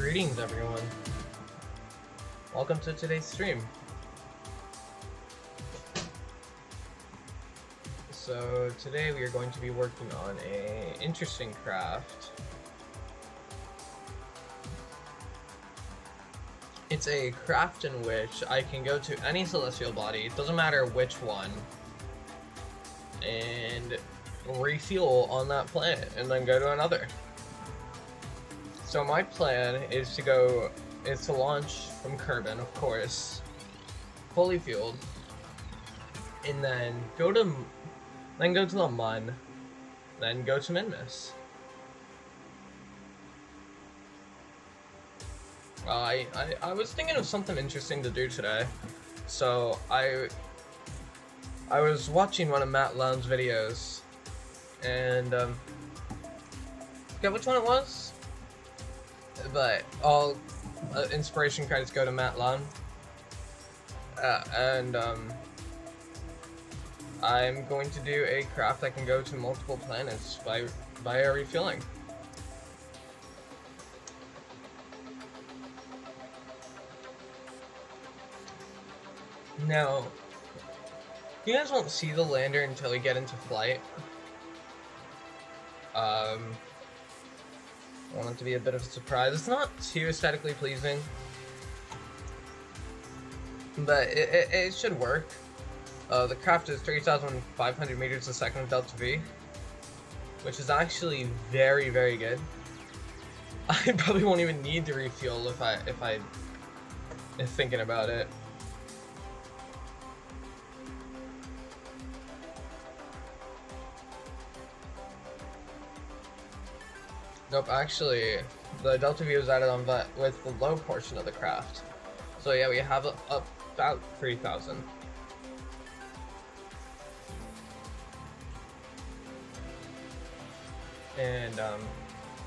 Greetings everyone. Welcome to today's stream. So today we are going to be working on an interesting craft. It's a craft in which I can go to any celestial body, it doesn't matter which one, and refuel on that planet and then go to another. So my plan is to launch from Kerbin, of course, fully fueled, and then go to the Mun, then go to Minmus. I was thinking of something interesting to do today, so I was watching one of Matt Lown's videos, and forget which one it was, but all inspiration credits go to Matt Lown, and I'm going to do a craft that can go to multiple planets by refueling. Now, you guys won't see the lander until we get into flight. I want it to be a bit of a surprise. It's not too aesthetically pleasing, but it should work. The craft is 3,500 meters a second with Delta V, which is actually very, very good. I probably won't even need to refuel if I thinking about it. Nope, actually, the Delta V was added on with the low portion of the craft. So yeah, we have about 3,000. And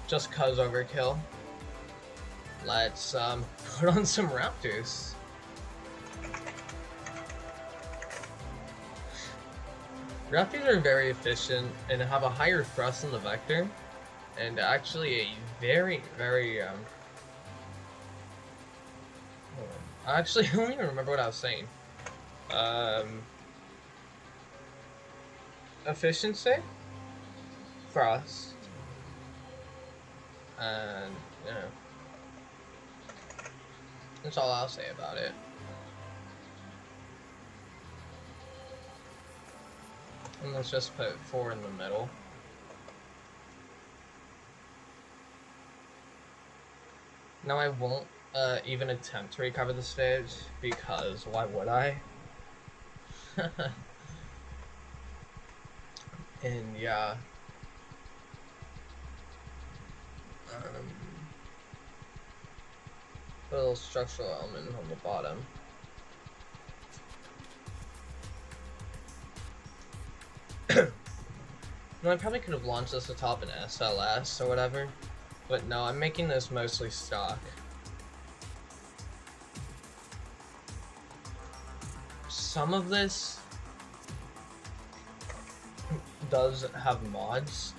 just cause overkill, let's put on some Raptors. Raptors are very efficient and have a higher thrust in the vector, and actually a very, very actually, I don't even remember what I was saying. Efficiency, thrust, and you know, that's all I'll say about it. And let's just put 4 in the middle. Now I won't even attempt to recover the stage, because why would I? And yeah. Put a little structural element on the bottom. No, I probably could have launched this atop an SLS or whatever, but no, I'm making this mostly stock. Some of this does have mods.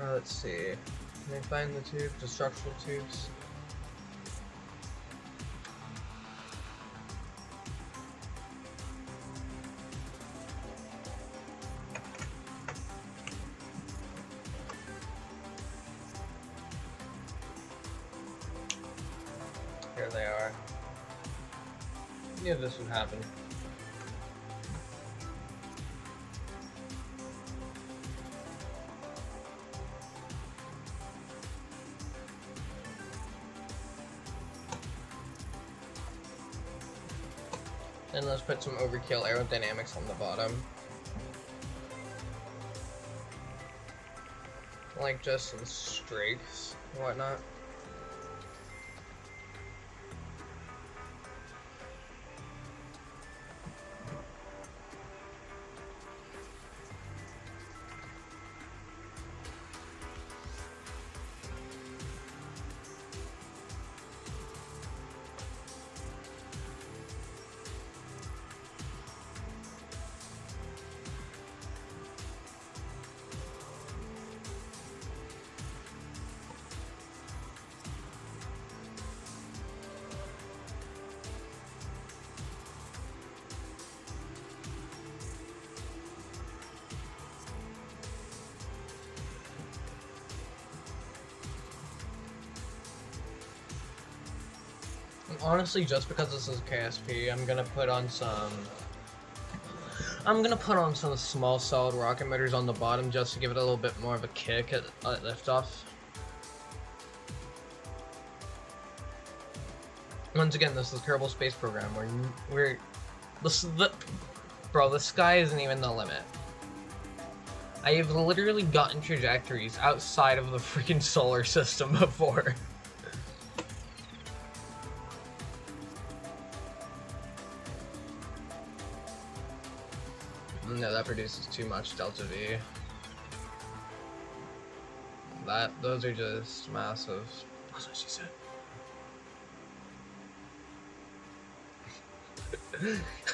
Let's see. Can I find the tubes, the structural tubes? Here they are. Yeah, this would happen. And let's put some overkill aerodynamics on the bottom. Like just some streaks and whatnot. Honestly, just because this is KSP, I'm gonna put on some small solid rocket motors on the bottom just to give it a little bit more of a kick at liftoff. Once again, this is Kerbal Space Program. Bro, the sky isn't even the limit. I have literally gotten trajectories outside of the freaking solar system before. No, that produces too much delta V. Those are just massive. That's what she said.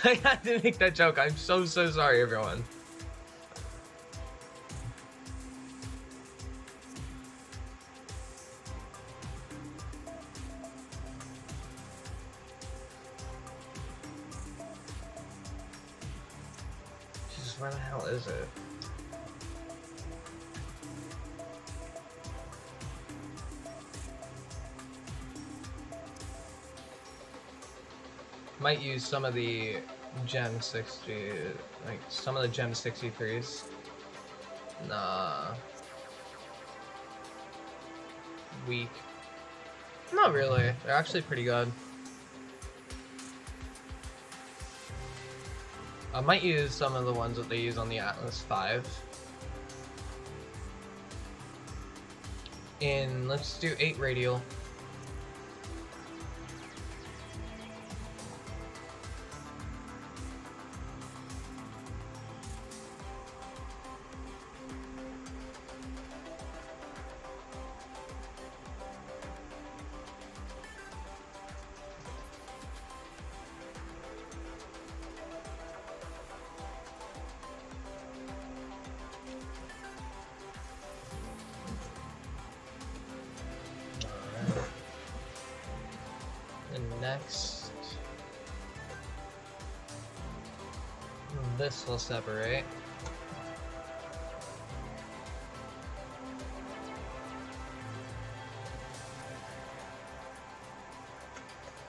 I had to make that joke. I'm so sorry, everyone. Jesus, where the hell is it? Might use some of the Gem 60, like some of the Gem 63s. Nah. Weak. Not really. They're actually pretty good. I might use some of the ones that they use on the Atlas 5. And let's do 8 radial. Next, this will separate.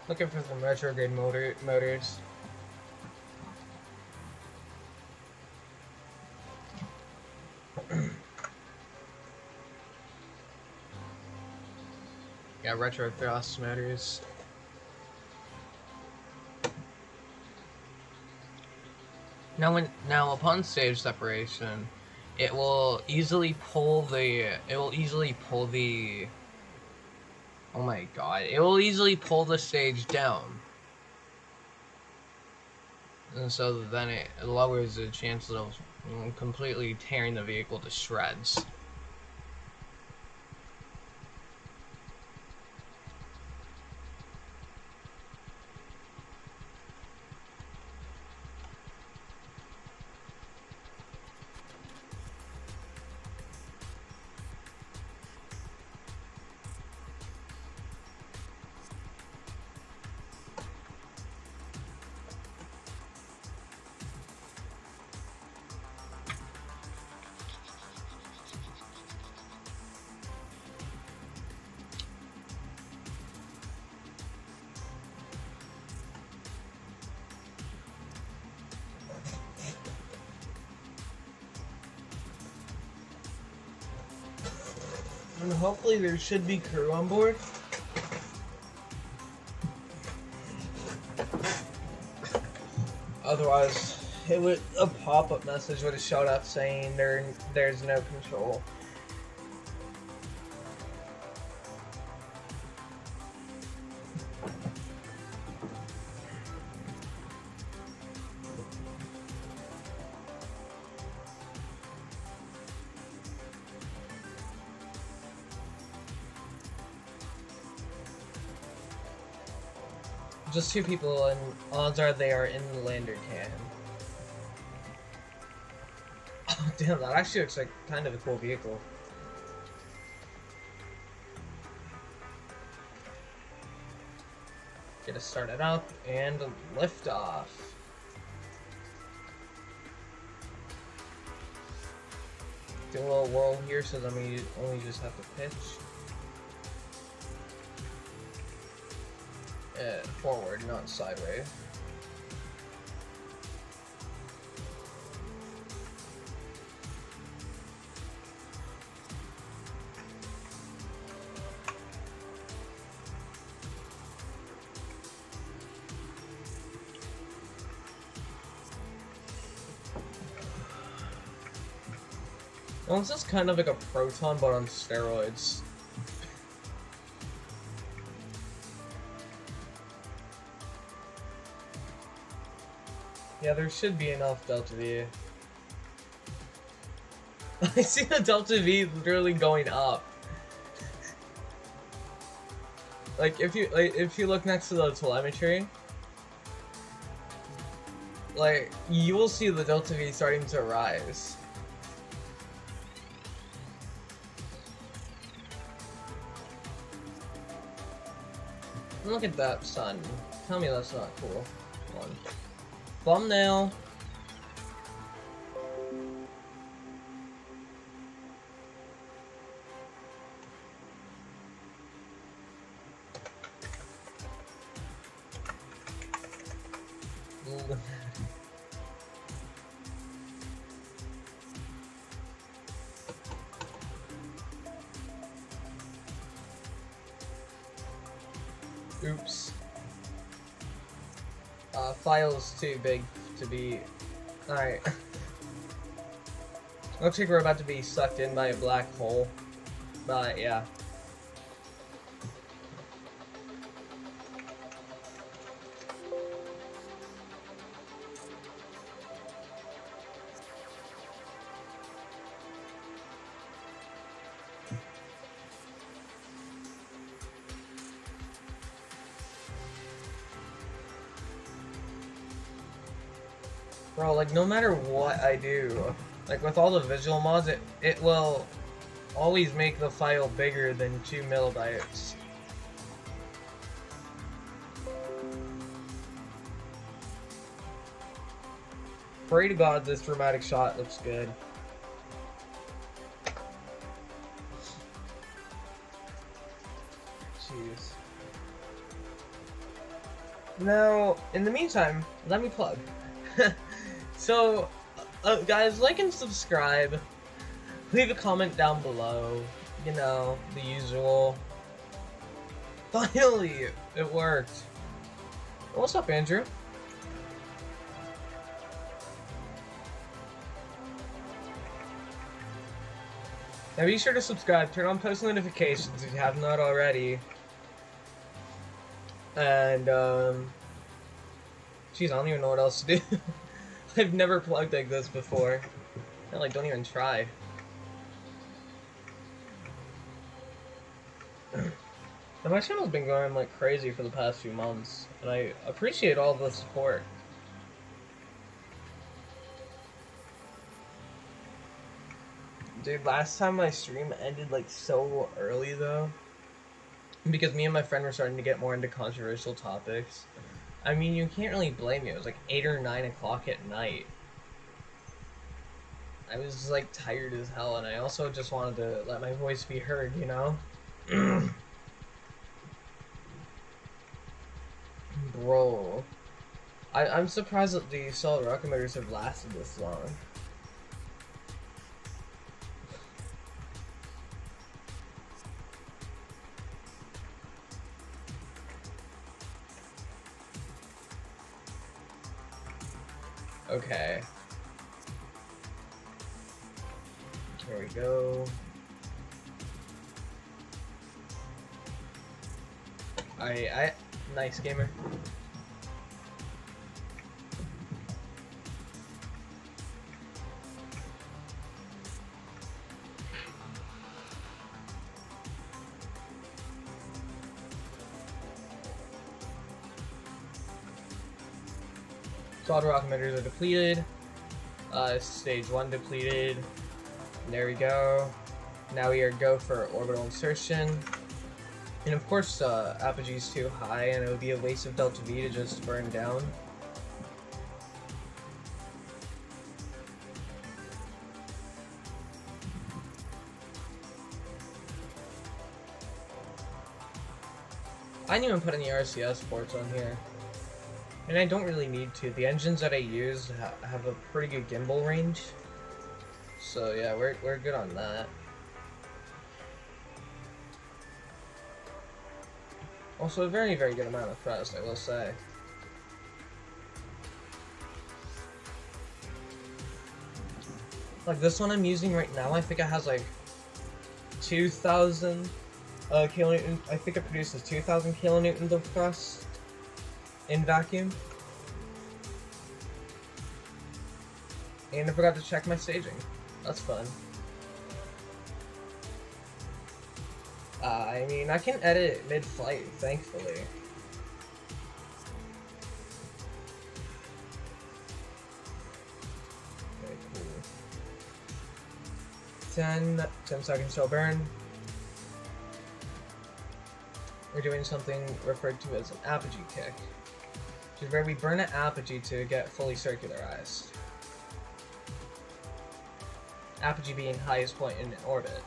Looking for some retrograde motors. Yeah, retro thrust motors. Now upon stage separation, it will easily pull the oh my god, it will easily pull the stage down. And so then it lowers the chances of completely tearing the vehicle to shreds. And hopefully there should be crew on board. Otherwise, a pop-up message would have showed up saying there's no control. Just 2 people, and odds are they are in the lander can. Oh damn, that actually looks like kind of a cool vehicle. Get it started up and lift off. Do a little whirl here so then we only just have to pitch. forward, not sideways. Well, this is kind of like a proton, but on steroids. Yeah, there should be enough Delta V. I see the Delta V literally going up. Like if you look next to the telemetry, like you will see the Delta V starting to rise. Look at that sun. Tell me that's not cool. Come on. Thumbnail. Oops. File's too big to be... Alright. Looks like we're about to be sucked in by a black hole. But, yeah. Bro, like, no matter what I do, like, with all the visual mods, it will always make the file bigger than 2 megabytes. Pray to God this dramatic shot looks good. Jeez. Now, in the meantime, let me plug. So, guys, like and subscribe. Leave a comment down below. You know, the usual. Finally, it worked. What's up, Andrew? Now be sure to subscribe, turn on post notifications if you have not already. And, geez, I don't even know what else to do. I've never plugged like this before. I like, don't even try. And my channel's been going like crazy for the past few months, and I appreciate all the support. Dude, last time my stream ended like so early though, because me and my friend were starting to get more into controversial topics. I mean, you can't really blame me. It was like 8 or 9 o'clock at night. I was just, like, tired as hell, and I also just wanted to let my voice be heard, you know? Bro. I'm surprised that the solid rocket motors have lasted this long. Okay. There we go. Nice gamer. Solid rocket emitters are depleted. Stage 1 depleted. There we go. Now we are go for orbital insertion. And of course, apogee is too high, and it would be a waste of Delta V to just burn down. I didn't even put any RCS ports on here. And I don't really need to. The engines that I use have a pretty good gimbal range. So yeah, we're good on that. Also a very, very good amount of thrust, I will say. Like this one I'm using right now, I think it has like 2,000 kilonewton. I think it produces 2,000 kilonewtons of thrust in vacuum. And I forgot to check my staging. That's fun. I mean, I can edit mid-flight, thankfully. Okay, cool. 10 seconds till burn. We're doing something referred to as an apogee kick, which is where we burn an apogee to get fully circularized. Apogee being highest point in orbit.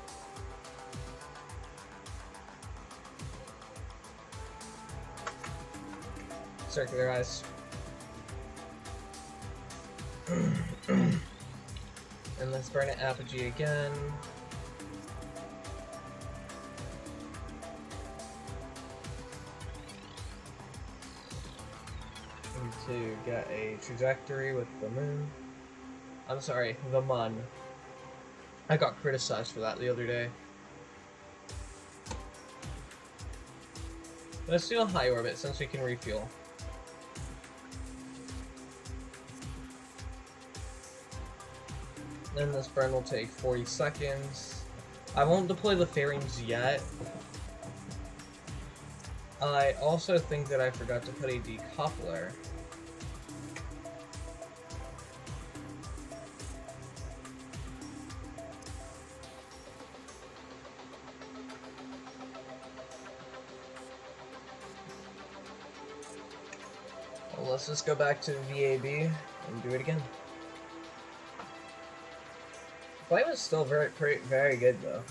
Circularized. And let's burn an apogee again. To get a trajectory with the moon. I'm sorry, the mun. I got criticized for that the other day. Let's do a high orbit since we can refuel. Then this burn will take 40 seconds. I won't deploy the fairings yet. I also think that I forgot to put a decoupler. Well, let's just go back to VAB and do it again. Flight was still very good though.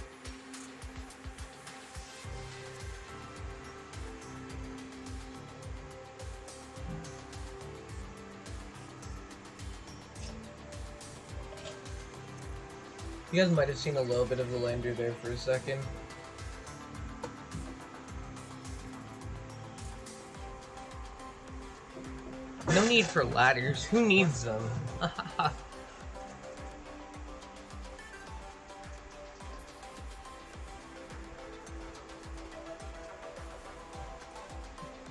You guys might have seen a little bit of the lander there for a second. No need for ladders. Who needs them?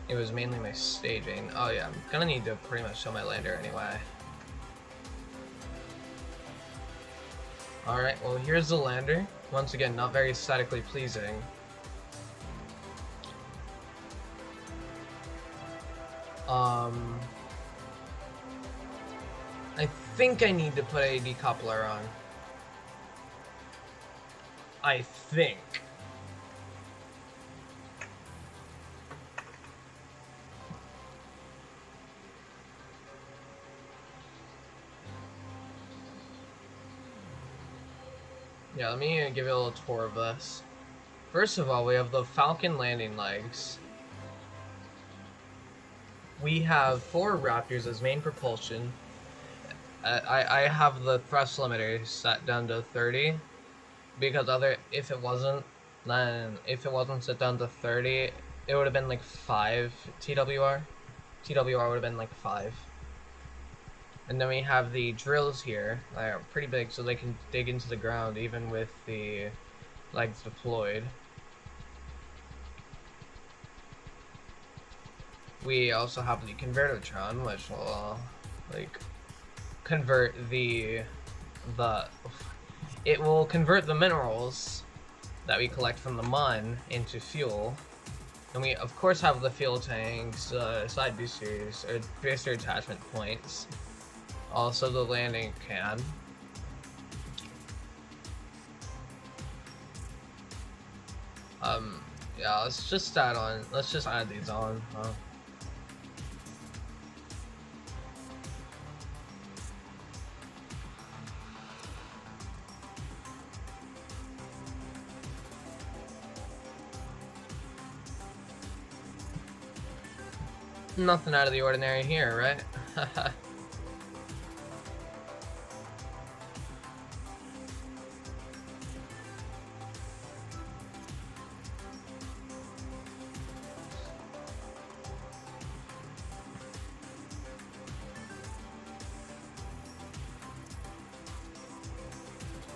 It was mainly my staging. Oh yeah, I'm gonna need to pretty much show my lander anyway. Alright, well here's the lander. Once again, not very aesthetically pleasing. I think I need to put a decoupler on. I think. Yeah, let me give you a little tour of this. First of all, we have the Falcon landing legs. We have 4 Raptors as main propulsion. I have the thrust limiter set down to 30 because if it wasn't set down to 30, it would have been like 5 TWR. TWR would have been like 5. And then we have the drills here. They are pretty big, so they can dig into the ground even with the legs deployed. We also have the Convertotron, which will convert it will convert the minerals that we collect from the mun into fuel. And we of course have the fuel tanks, side boosters, or booster attachment points. Also the landing can. Yeah, let's just add these on, huh? Nothing out of the ordinary here, right?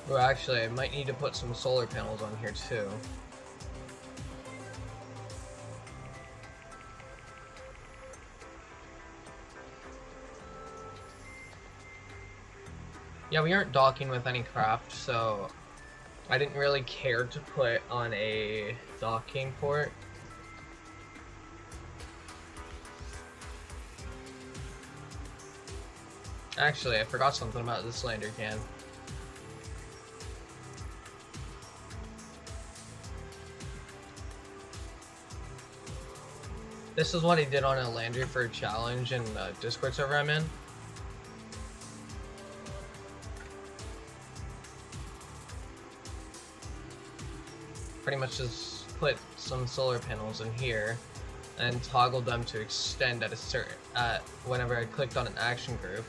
Well, actually, I might need to put some solar panels on here too. Yeah, we aren't docking with any craft, so I didn't really care to put on a docking port. Actually, I forgot something about this lander can. This is what he did on a lander for a challenge in the Discord server I'm in. Pretty much just put some solar panels in here and toggled them to extend at a certain whenever I clicked on an action group.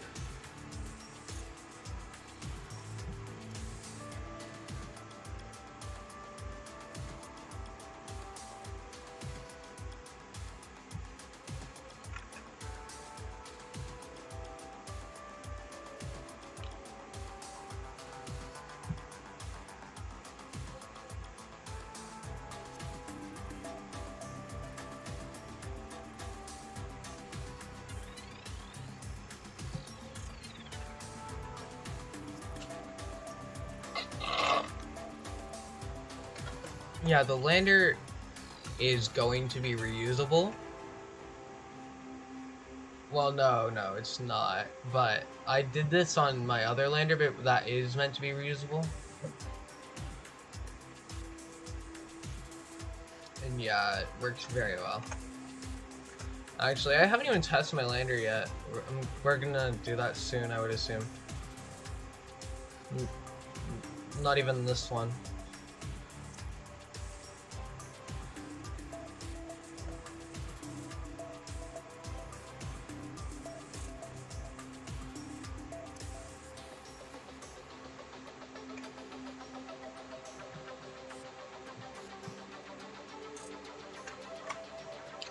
Yeah, the lander is going to be reusable. Well, no, it's not. But I did this on my other lander, but that is meant to be reusable. And yeah, it works very well. Actually, I haven't even tested my lander yet. We're gonna do that soon, I would assume. Not even this one.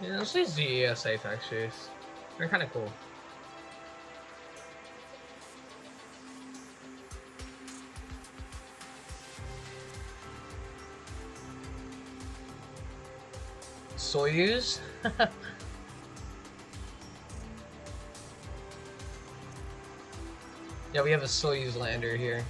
Yeah, let's use the ESA textures. They're kind of cool. Soyuz? Yeah, we have a Soyuz lander here.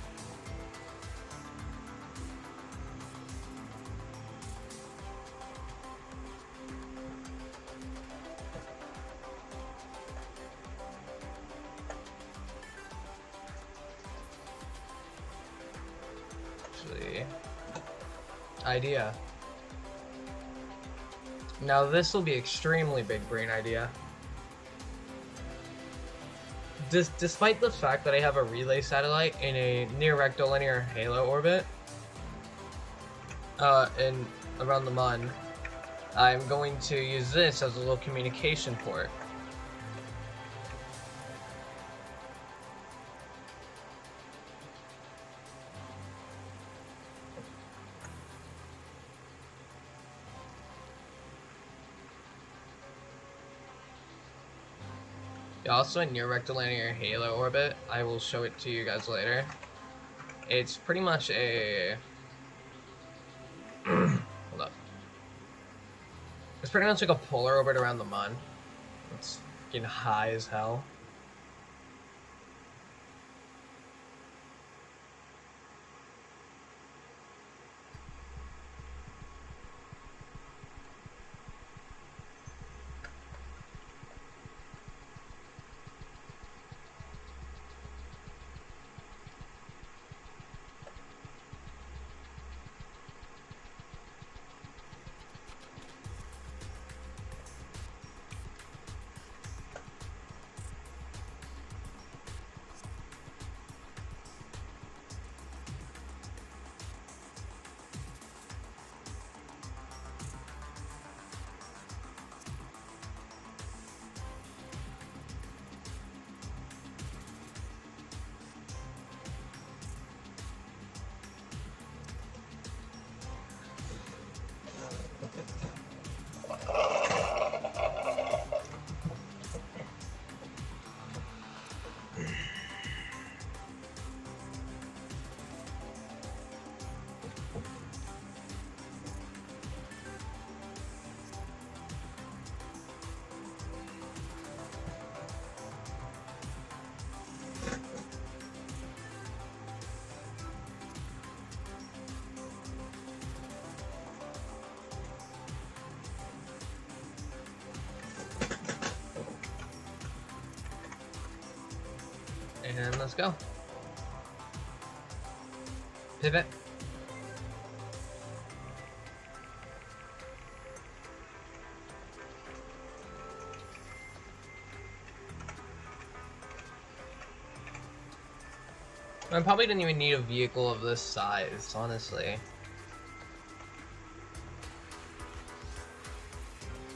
Idea. Now this will be extremely big brain idea. Despite the fact that I have a relay satellite in a near rectilinear halo orbit, and around the Mun, I'm going to use this as a little communication port. Also in near rectilinear halo orbit, I will show it to you guys later. It's pretty much a hold up. It's pretty much like a polar orbit around the Mun. It's getting high as hell. And let's go. Pivot. I probably didn't even need a vehicle of this size, honestly.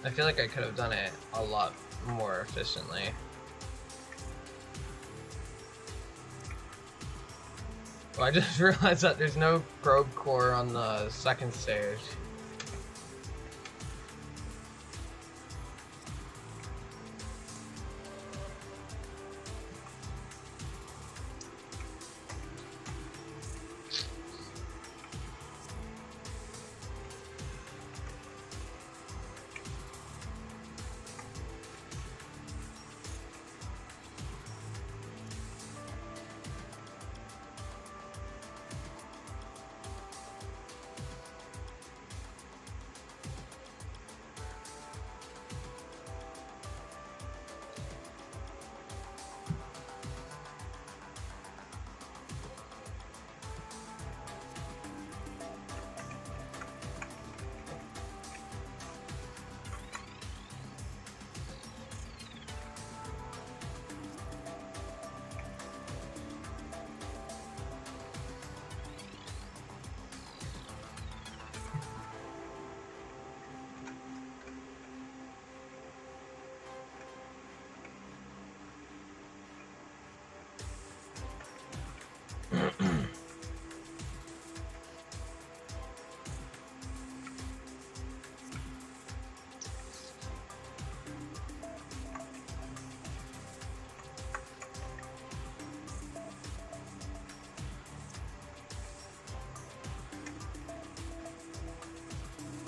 I feel like I could have done it a lot more efficiently. Oh, I just realized that there's no probe core on the second stage.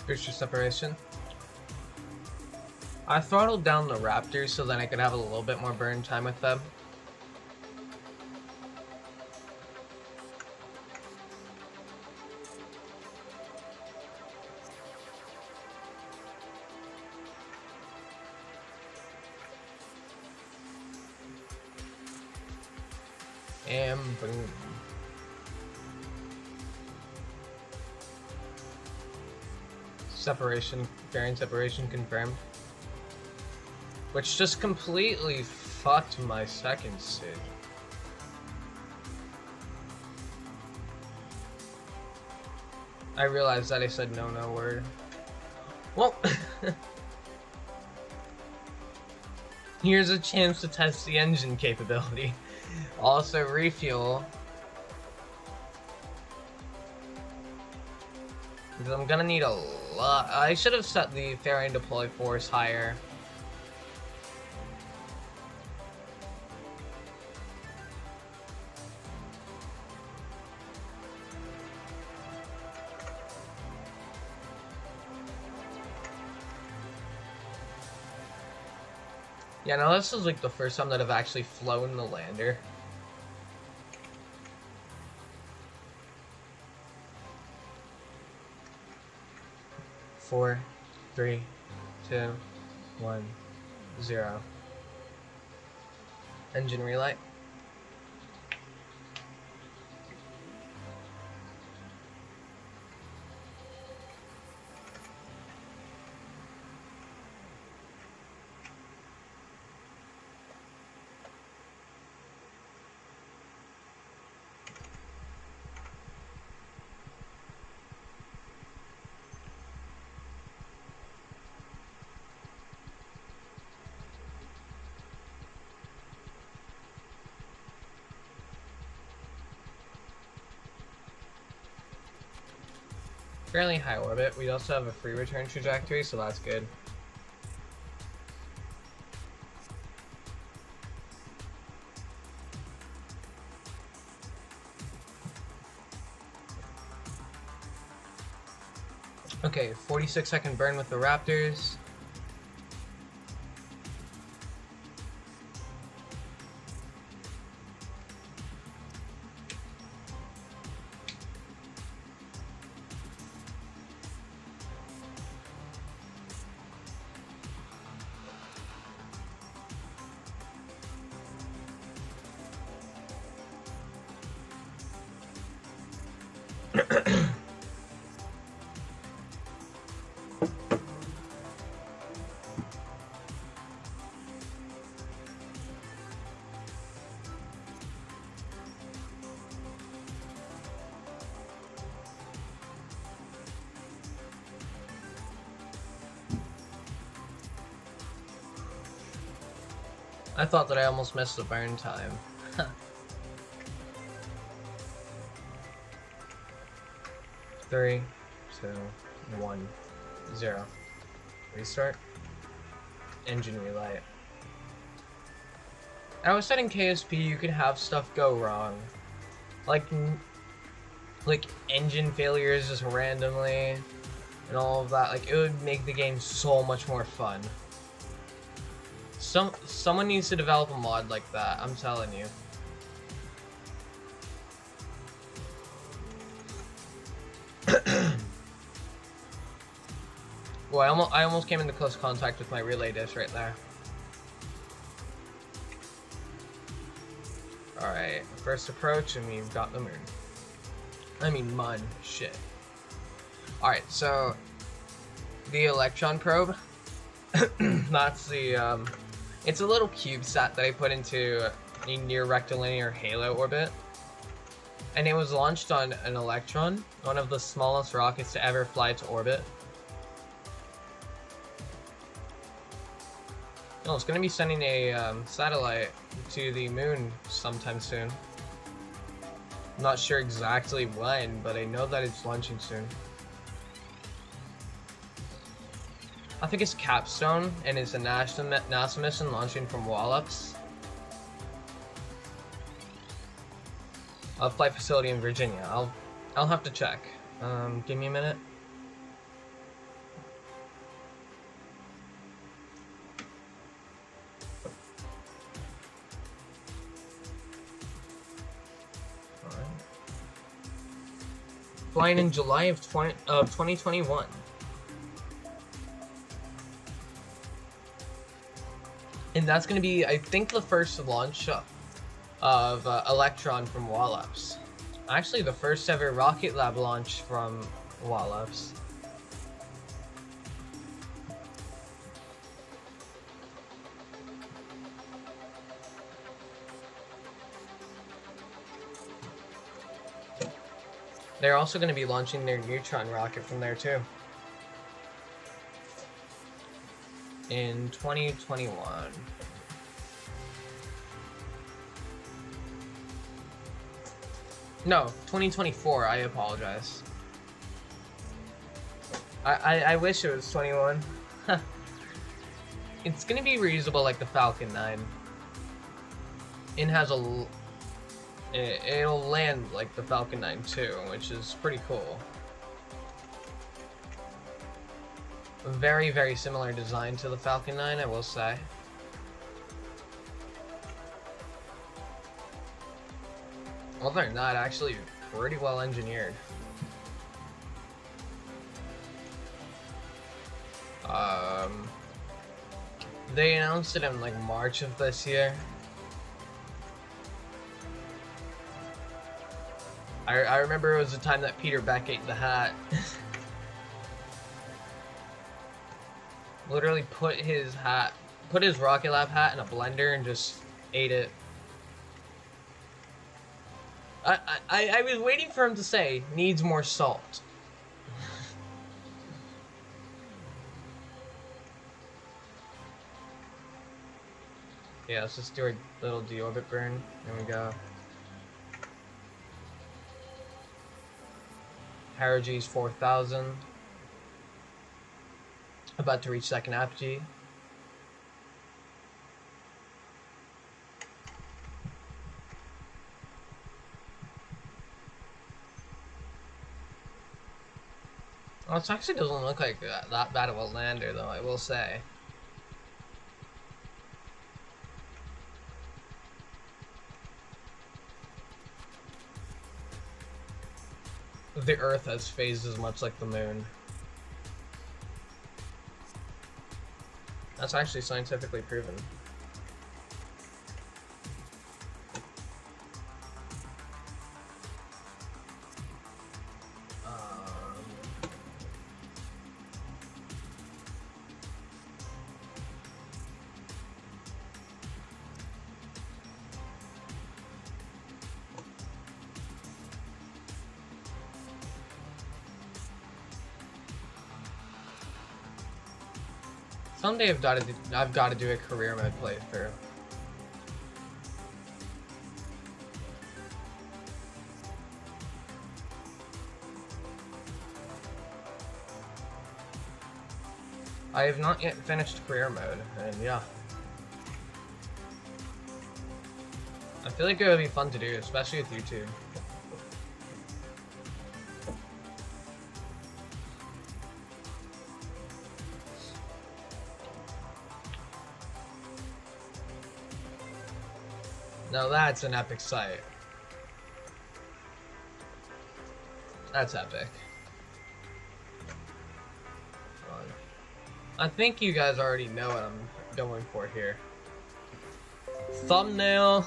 Booster separation. I throttled down the Raptors so then I could have a little bit more burn time with them. And boom. Separation, variant separation confirmed. Which just completely fucked my second stage. I realized that I said no word. Well, here's a chance to test the engine capability. Also refuel. Because I'm gonna need a lot. I should have set the fairing deploy force higher. Yeah, now this is like the first time that I've actually flown the lander. Four, 3, 2, 1, 0. Engine relight. Fairly high orbit. We also have a free return trajectory, so that's good. Okay, 46-second burn with the Raptors. I thought that I almost missed the burn time. 3, 2, 1, 0. Restart. Engine relight. I was said in KSP you could have stuff go wrong. Like engine failures just randomly and all of that. Like, it would make the game so much more fun. Someone needs to develop a mod like that, I'm telling you. Well, I almost came into close contact with my relay dish right there. Alright, first approach, and we've got the moon. I mean, mun. Shit. Alright, so the electron probe. That's the, it's a little CubeSat that I put into a near rectilinear halo orbit. And it was launched on an Electron, one of the smallest rockets to ever fly to orbit. No, it's going to be sending a satellite to the moon sometime soon. I'm not sure exactly when, but I know that it's launching soon. I think it's Capstone, and it's a NASA mission launching from Wallops. A flight facility in Virginia. I'll have to check. Give me a minute. Flying in July of 2021. And that's going to be, I think, the first launch of Electron from Wallops. Actually, the first ever Rocket Lab launch from Wallops. They're also going to be launching their neutron rocket from there too. In 2021. No, 2024, I apologize. I wish it was 21. It's going to be reusable like the Falcon 9. It has a... It'll land like the Falcon 9 too, which is pretty cool. A very, very similar design to the Falcon 9, I will say. Other than that, actually pretty well engineered. They announced it in like March of this year. I remember it was the time that Peter Beck ate the hat. Literally put his Rocket Lab hat in a blender and just ate it. I was waiting for him to say, needs more salt. Yeah, let's just do a little deorbit burn. There we go. Paragee's 4000. About to reach second apogee. Well, it actually doesn't look like that bad of a lander, though, I will say. The Earth has phased as much like the Moon. That's actually scientifically proven. Someday I've got to do a career mode playthrough. I have not yet finished career mode, and yeah. I feel like it would be fun to do, especially with YouTube. Now that's an epic sight. That's epic. I think you guys already know what I'm going for here. Thumbnail.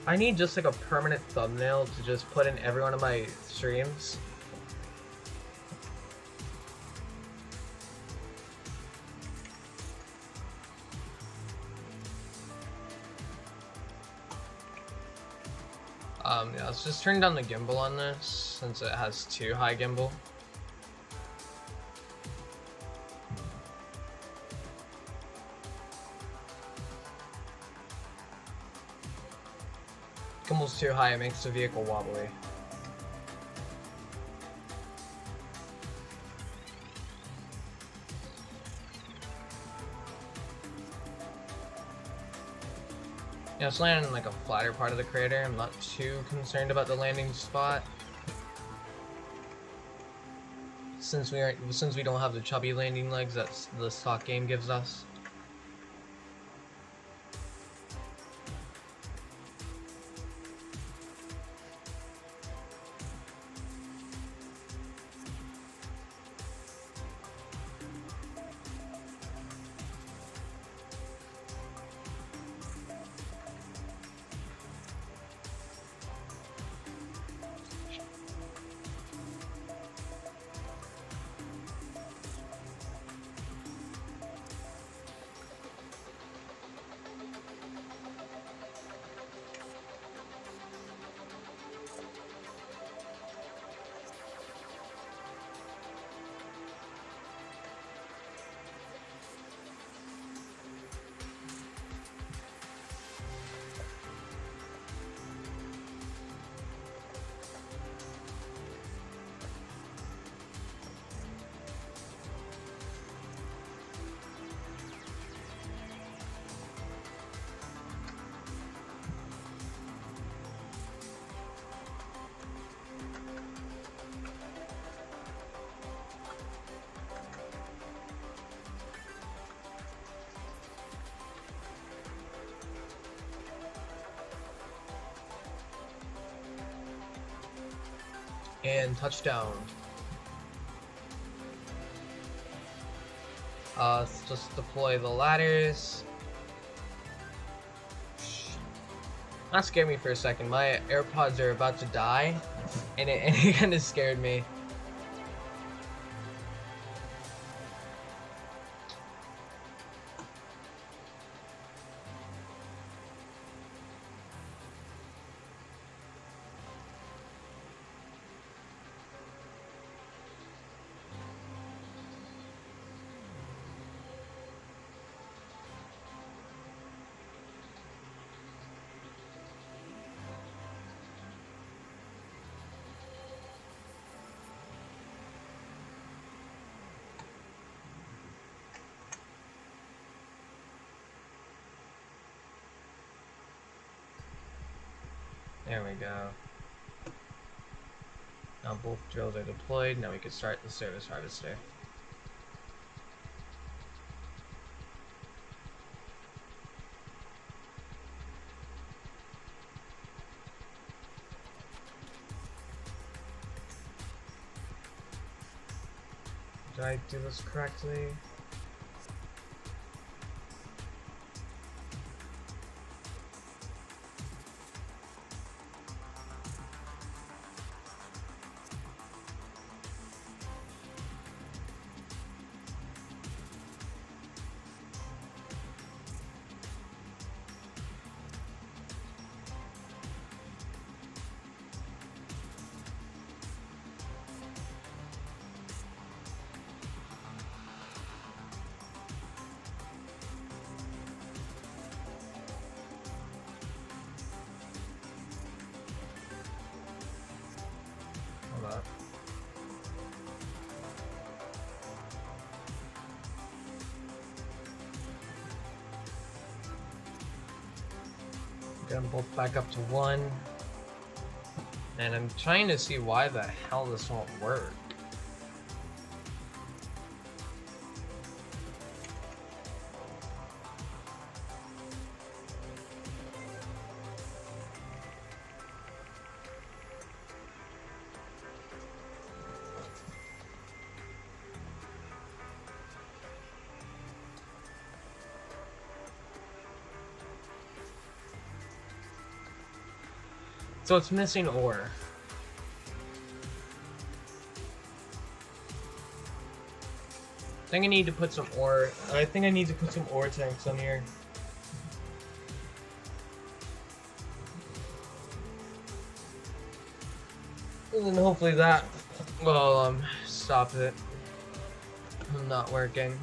I need just like a permanent thumbnail to just put in every one of my streams. Yeah, let's just turn down the gimbal on this since it has too high gimbal. Gimbal's too high, it makes the vehicle wobbly. Yeah, it's landing in like a flatter part of the crater. I'm not too concerned about the landing spot. Since we don't have the chubby landing legs that the stock game gives us. And touchdown. Let's just deploy the ladders. That scared me for a second. My AirPods are about to die, and it kind of scared me. There we go. Now both drills are deployed. Now we can start the service harvester. Did I do this correctly? Get them both back up to 1. And I'm trying to see why the hell this won't work. So it's missing ore. I think I need to put some ore. I think I need to put some ore tanks on here. And then hopefully that will stop it from not working.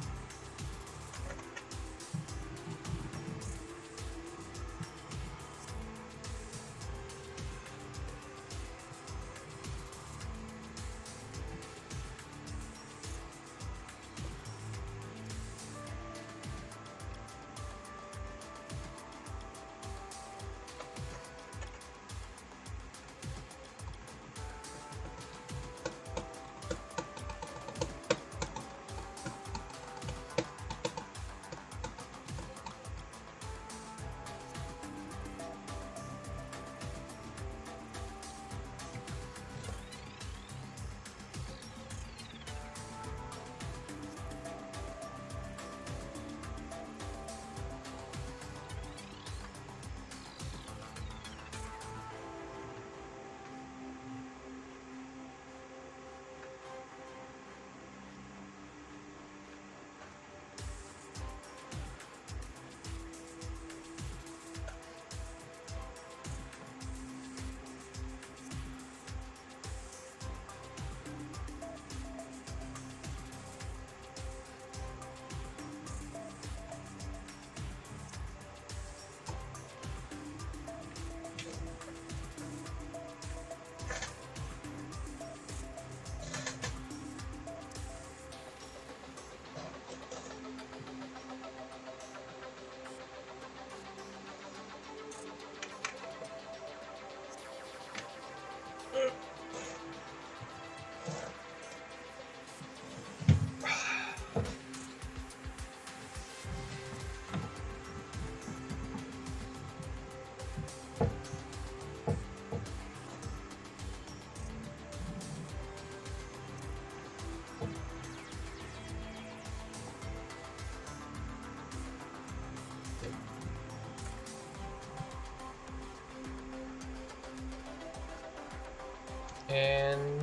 And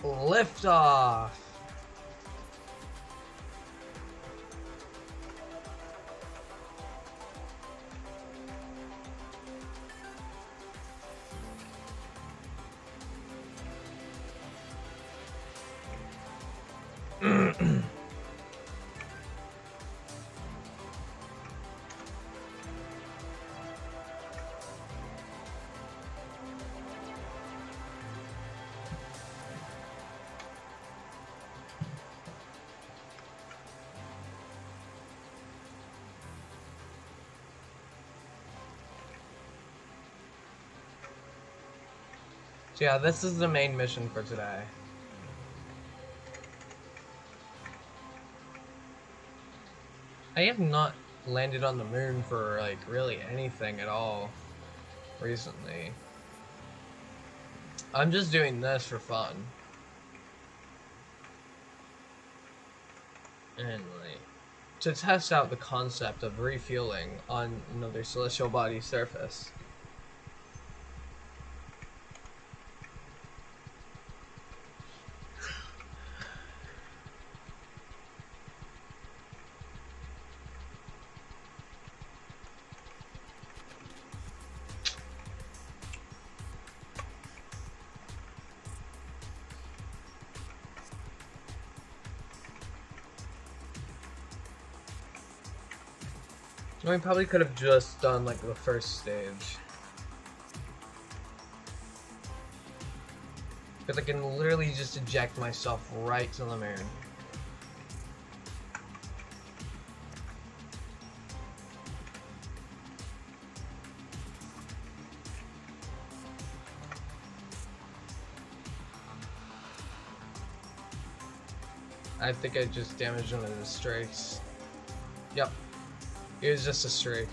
lift off. So yeah, this is the main mission for today. I have not landed on the moon for like really anything at all recently. I'm just doing this for fun. And like to test out the concept of refueling on another celestial body surface. We probably could have just done like the first stage. Because I can literally just eject myself right to the moon. I think I just damaged one of the streaks. Yep. It was just a streak.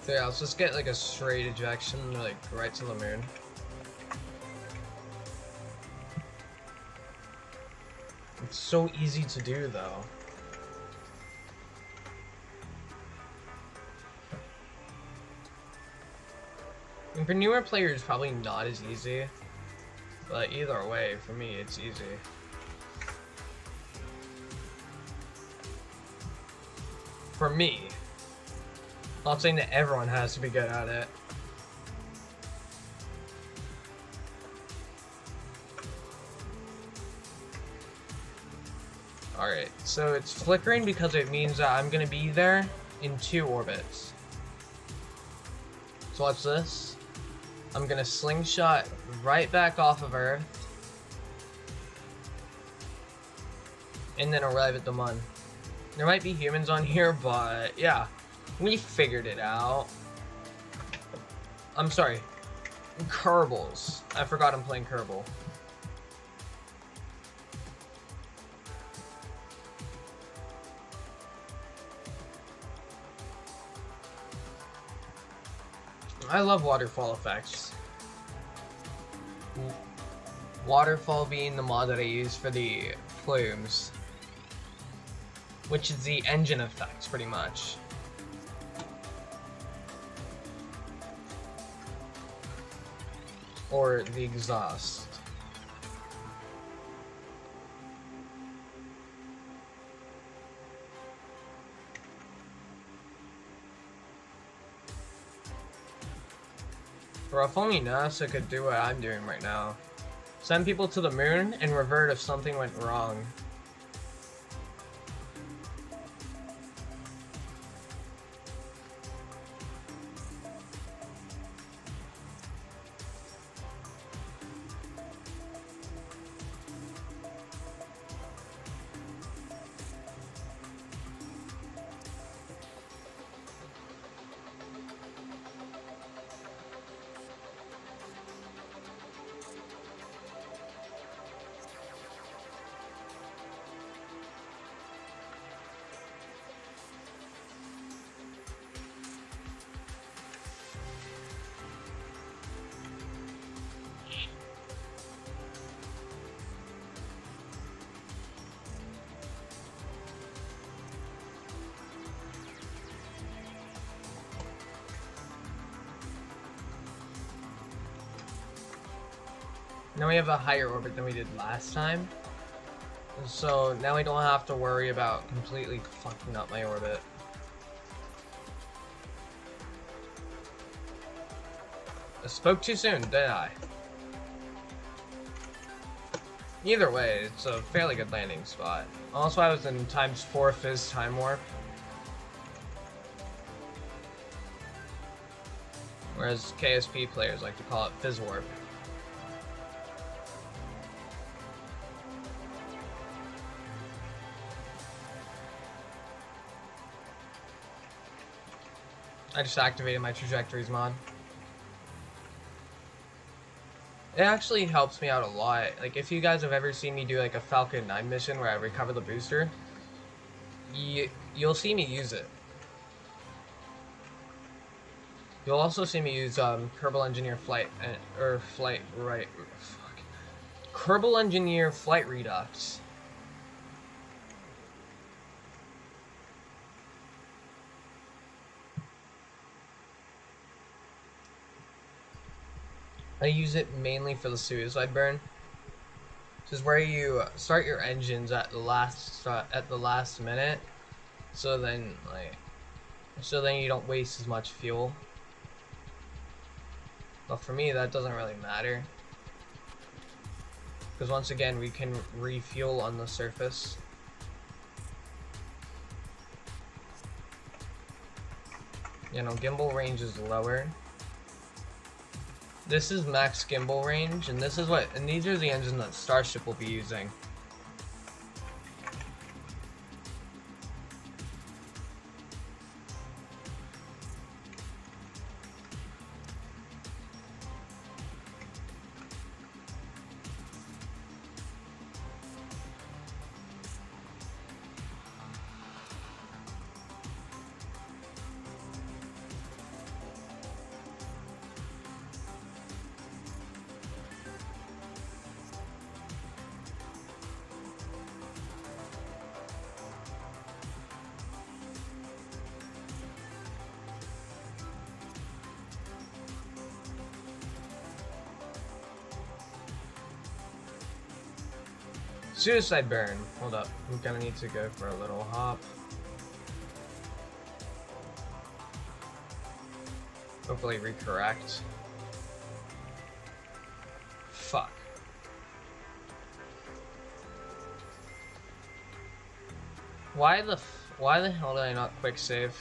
So yeah, let's just get like a straight ejection, like right to the moon. It's so easy to do though. And for newer players, probably not as easy. But either way, for me, it's easy. For me. Not saying that everyone has to be good at it. Alright, so it's flickering because it means that I'm gonna be there in 2 orbits. So watch this. I'm gonna slingshot right back off of Earth. And then arrive at the Mun. There might be humans on here, but yeah. We figured it out. I'm sorry. Kerbals. I forgot I'm playing Kerbal. I love waterfall effects. Waterfall being the mod that I use for the plumes. Which is the engine effects, pretty much. Or the exhaust. Bro, if only NASA could do what I'm doing right now. Send people to the moon and revert if something went wrong. Now we have a higher orbit than we did last time. So now we don't have to worry about completely fucking up my orbit. I spoke too soon, did I? Either way, it's a fairly good landing spot. Also, I was in ×4 Fizz time warp. Whereas KSP players like to call it Fizz warp. I just activated my trajectories mod. It actually helps me out a lot. Like, if you guys have ever seen me do like a Falcon 9 mission where I recover the booster, you'll see me use it. You'll also see me use Kerbal Engineer Kerbal Engineer Flight Redux. I use it mainly for the suicide burn. This is where you start your engines at the last minute, so then you don't waste as much fuel. But for me, that doesn't really matter, because once again, we can refuel on the surface. You know, gimbal range is lower. This is max gimbal range, and this is what, and these are the engines that Starship will be using. Suicide burn. Hold up. I'm gonna need to go for a little hop. Hopefully recorrect. Fuck. Why the hell did I not quick save?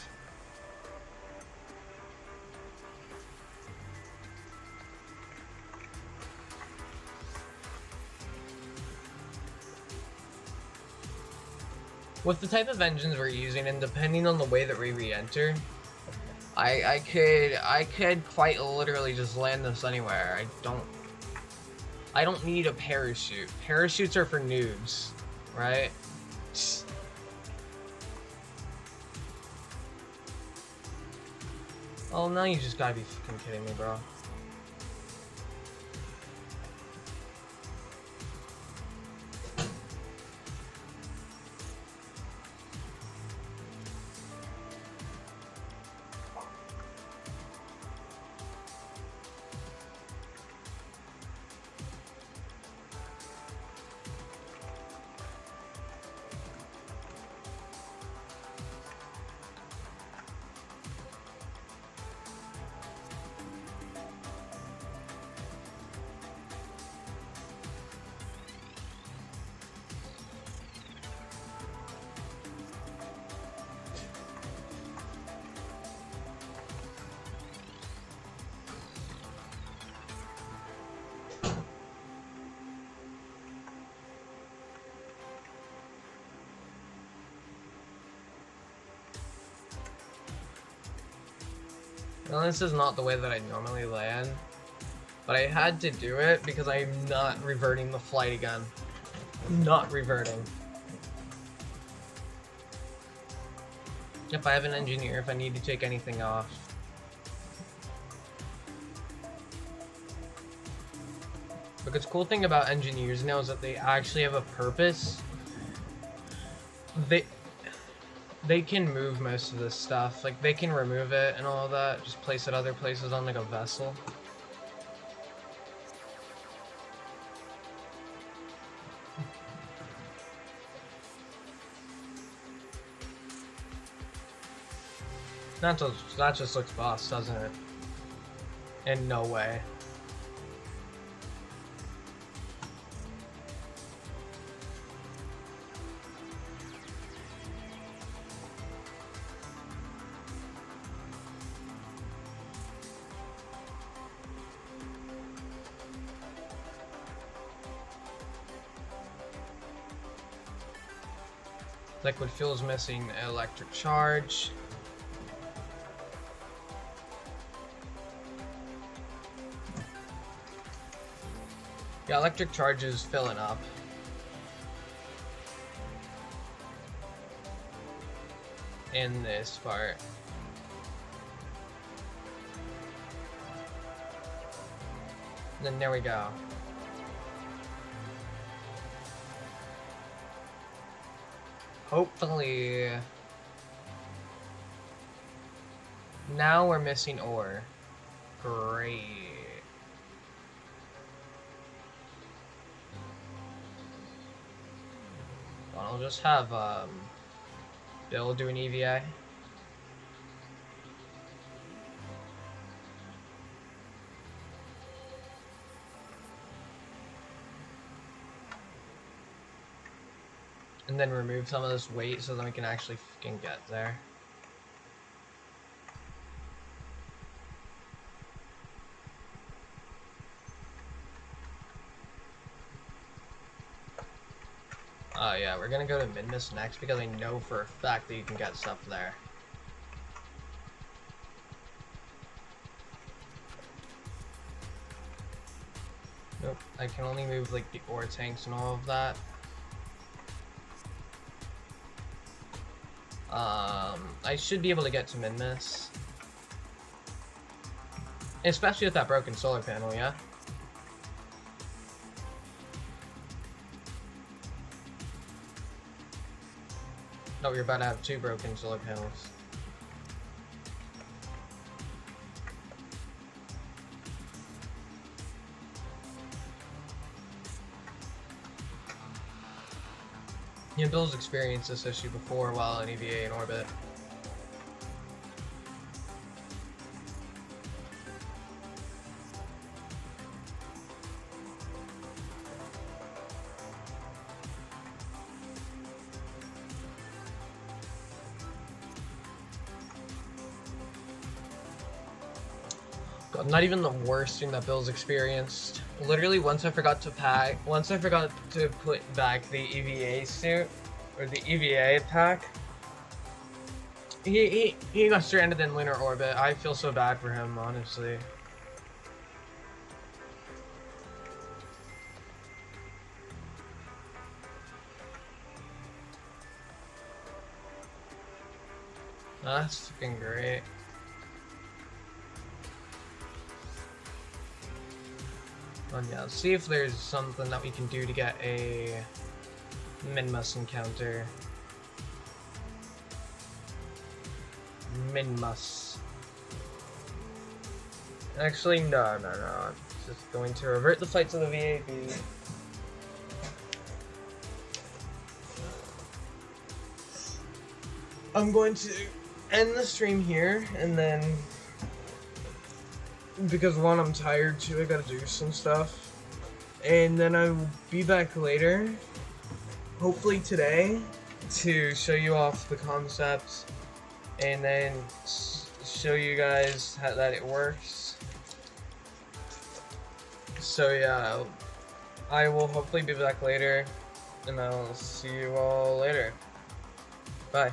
With the type of engines we're using, and depending on the way that we re-enter, I could quite literally just land this anywhere. I don't need a parachute. Parachutes are for noobs, right? Oh, now you just gotta be fucking kidding me, bro. Now, this is not the way that I normally land, but I had to do it because I'm not reverting the flight again. Not reverting. If I have an engineer, if I need to take anything off. Because cool thing about engineers now is that they actually have a purpose. They can move most of this stuff. Like, they can remove it and all that, just place it other places on, like, a vessel. That just looks boss, doesn't it? In no way. Liquid fuel's missing electric charge. Yeah, electric charge is filling up. In this part. And then there we go. Hopefully. Now we're missing ore. Great. I'll just have Bill do an EVA. And then remove some of this weight so that we can actually fucking get there. Yeah, we're gonna go to Midmist next because I know for a fact that you can get stuff there. Nope, I can only move like the ore tanks and all of that. I should be able to get to Midmist. Especially with that broken solar panel, yeah? No, you're about to have 2 broken solar panels. Yeah, Bill's experienced this issue before while in EVA in orbit. God, not even the worst thing that Bill's experienced. Literally, once I forgot to put back the EVA suit, or the EVA pack, he got stranded in lunar orbit. I feel so bad for him, honestly. That's fucking great. And yeah, let's see if there's something that we can do to get a Midmust encounter. Midmust. Actually, no. I'm just going to revert the fight to the VAB. I'm going to end the stream here, and then, because one, I'm tired, two, I gotta do some stuff, and then I will be back later, hopefully today, to show you off the concepts, and then show you guys that it works. So yeah, I will hopefully be back later, and I'll see you all later. Bye.